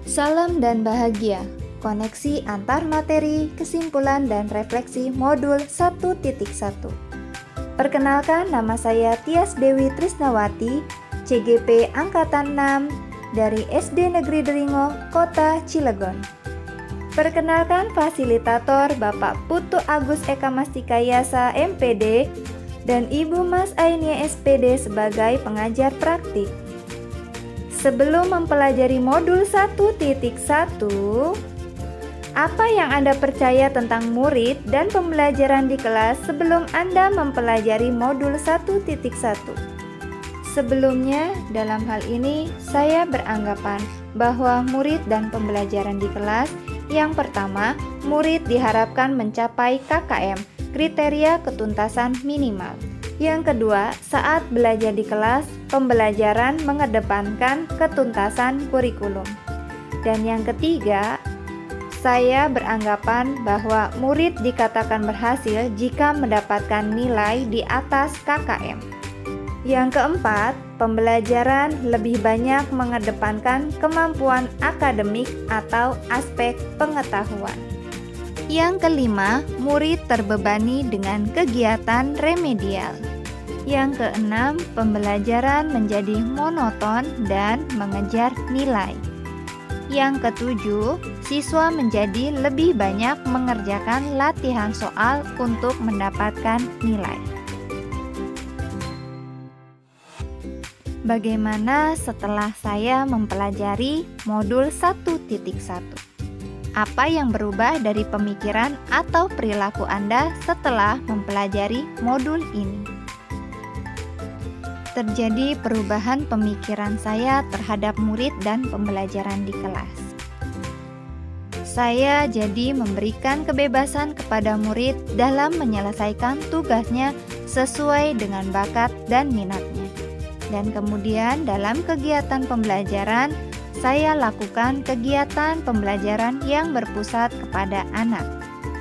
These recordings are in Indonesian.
Salam dan bahagia, koneksi antar materi, kesimpulan dan refleksi modul 1.1. Perkenalkan, nama saya Tias Dewi Trisnawati, CGP Angkatan 6 dari SD Negeri Deringo, Kota Cilegon. Perkenalkan fasilitator Bapak Putu Agus Eka Mastikayasa MPD dan Ibu Mas Ainia SPD sebagai pengajar praktik. Sebelum mempelajari modul 1.1, apa yang Anda percaya tentang murid dan pembelajaran di kelas sebelum Anda mempelajari modul 1.1? Sebelumnya, dalam hal ini, saya beranggapan bahwa murid dan pembelajaran di kelas, yang pertama, murid diharapkan mencapai KKM, kriteria ketuntasan minimal. Yang kedua, saat belajar di kelas, pembelajaran mengedepankan ketuntasan kurikulum. Dan yang ketiga, saya beranggapan bahwa murid dikatakan berhasil jika mendapatkan nilai di atas KKM. Yang keempat, pembelajaran lebih banyak mengedepankan kemampuan akademik atau aspek pengetahuan. Yang kelima, murid terbebani dengan kegiatan remedial. Yang keenam, pembelajaran menjadi monoton dan mengejar nilai. Yang ketujuh, siswa menjadi lebih banyak mengerjakan latihan soal untuk mendapatkan nilai. Bagaimana setelah saya mempelajari modul 1.1? Apa yang berubah dari pemikiran atau perilaku Anda setelah mempelajari modul ini? Terjadi perubahan pemikiran saya terhadap murid dan pembelajaran di kelas. Saya jadi memberikan kebebasan kepada murid dalam menyelesaikan tugasnya sesuai dengan bakat dan minatnya. Dan kemudian dalam kegiatan pembelajaran, saya lakukan kegiatan pembelajaran yang berpusat kepada anak.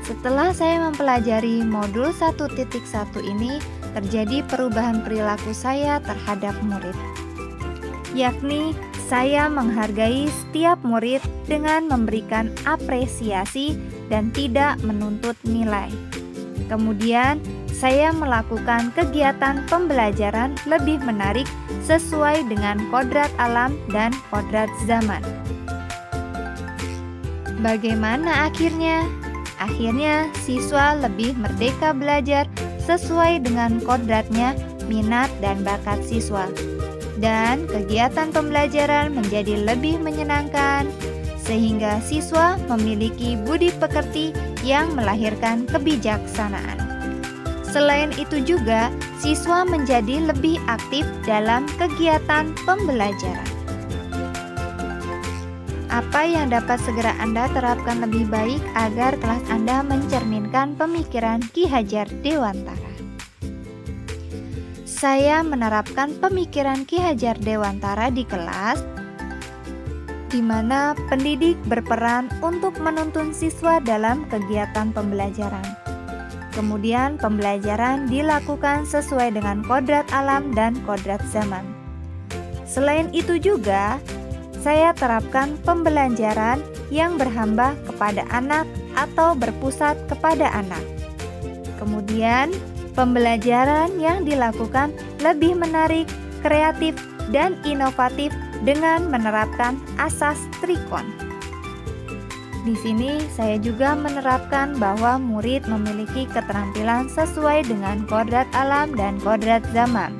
Setelah saya mempelajari modul 1.1 ini, terjadi perubahan perilaku saya terhadap murid. Yakni, saya menghargai setiap murid dengan memberikan apresiasi dan tidak menuntut nilai. Kemudian, saya melakukan kegiatan pembelajaran lebih menarik sesuai dengan kodrat alam dan kodrat zaman. Bagaimana akhirnya? Akhirnya, siswa lebih merdeka belajar sesuai dengan kodratnya, minat dan bakat siswa. Dan kegiatan pembelajaran menjadi lebih menyenangkan, sehingga siswa memiliki budi pekerti yang melahirkan kebijaksanaan. Selain itu juga, siswa menjadi lebih aktif dalam kegiatan pembelajaran. Apa yang dapat segera Anda terapkan lebih baik agar kelas Anda mencerminkan pemikiran Ki Hajar Dewantara? Saya menerapkan pemikiran Ki Hajar Dewantara di kelas, di mana pendidik berperan untuk menuntun siswa dalam kegiatan pembelajaran. Kemudian pembelajaran dilakukan sesuai dengan kodrat alam dan kodrat zaman. Selain itu juga, saya terapkan pembelajaran yang berhamba kepada anak atau berpusat kepada anak. Kemudian, pembelajaran yang dilakukan lebih menarik, kreatif, dan inovatif dengan menerapkan asas trikon. Di sini saya juga menerapkan bahwa murid memiliki keterampilan sesuai dengan kodrat alam dan kodrat zaman.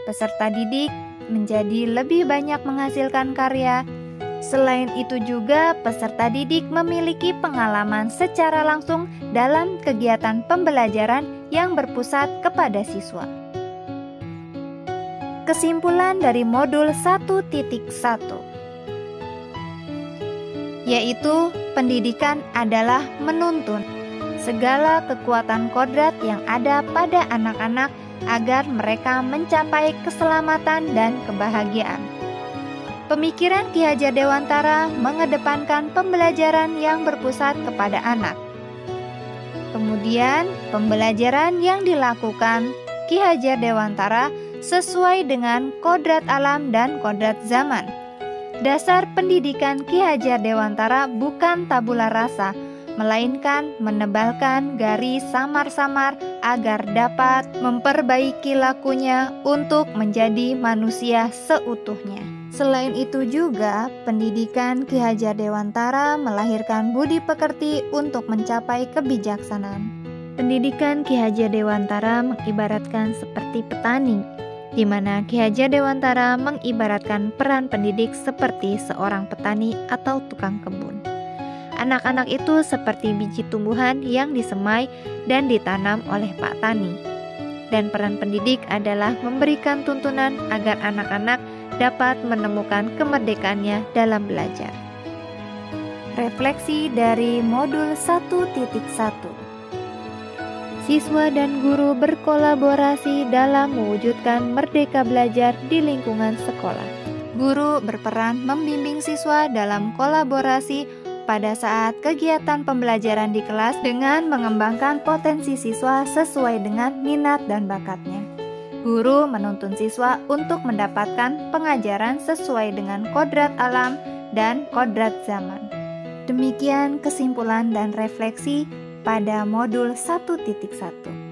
Peserta didik menjadi lebih banyak menghasilkan karya. Selain itu juga peserta didik memiliki pengalaman secara langsung dalam kegiatan pembelajaran yang berpusat kepada siswa. Kesimpulan dari modul 1.1, yaitu pendidikan adalah menuntun segala kekuatan kodrat yang ada pada anak-anak agar mereka mencapai keselamatan dan kebahagiaan. Pemikiran Ki Hajar Dewantara mengedepankan pembelajaran yang berpusat kepada anak. Kemudian, pembelajaran yang dilakukan Ki Hajar Dewantara sesuai dengan kodrat alam dan kodrat zaman. Dasar pendidikan Ki Hajar Dewantara bukan tabula rasa, melainkan menebalkan garis samar-samar agar dapat memperbaiki lakunya untuk menjadi manusia seutuhnya. Selain itu juga, pendidikan Ki Hajar Dewantara melahirkan budi pekerti untuk mencapai kebijaksanaan. Pendidikan Ki Hajar Dewantara mengibaratkan seperti petani, di mana Ki Hajar Dewantara mengibaratkan peran pendidik seperti seorang petani atau tukang kebun. Anak-anak itu seperti biji tumbuhan yang disemai dan ditanam oleh Pak Tani. Dan peran pendidik adalah memberikan tuntunan agar anak-anak dapat menemukan kemerdekaannya dalam belajar. Refleksi dari modul 1.1. Siswa dan guru berkolaborasi dalam mewujudkan merdeka belajar di lingkungan sekolah. Guru berperan membimbing siswa dalam kolaborasi pada saat kegiatan pembelajaran di kelas dengan mengembangkan potensi siswa sesuai dengan minat dan bakatnya. Guru menuntun siswa untuk mendapatkan pengajaran sesuai dengan kodrat alam dan kodrat zaman. Demikian kesimpulan dan refleksi pada modul 1.1.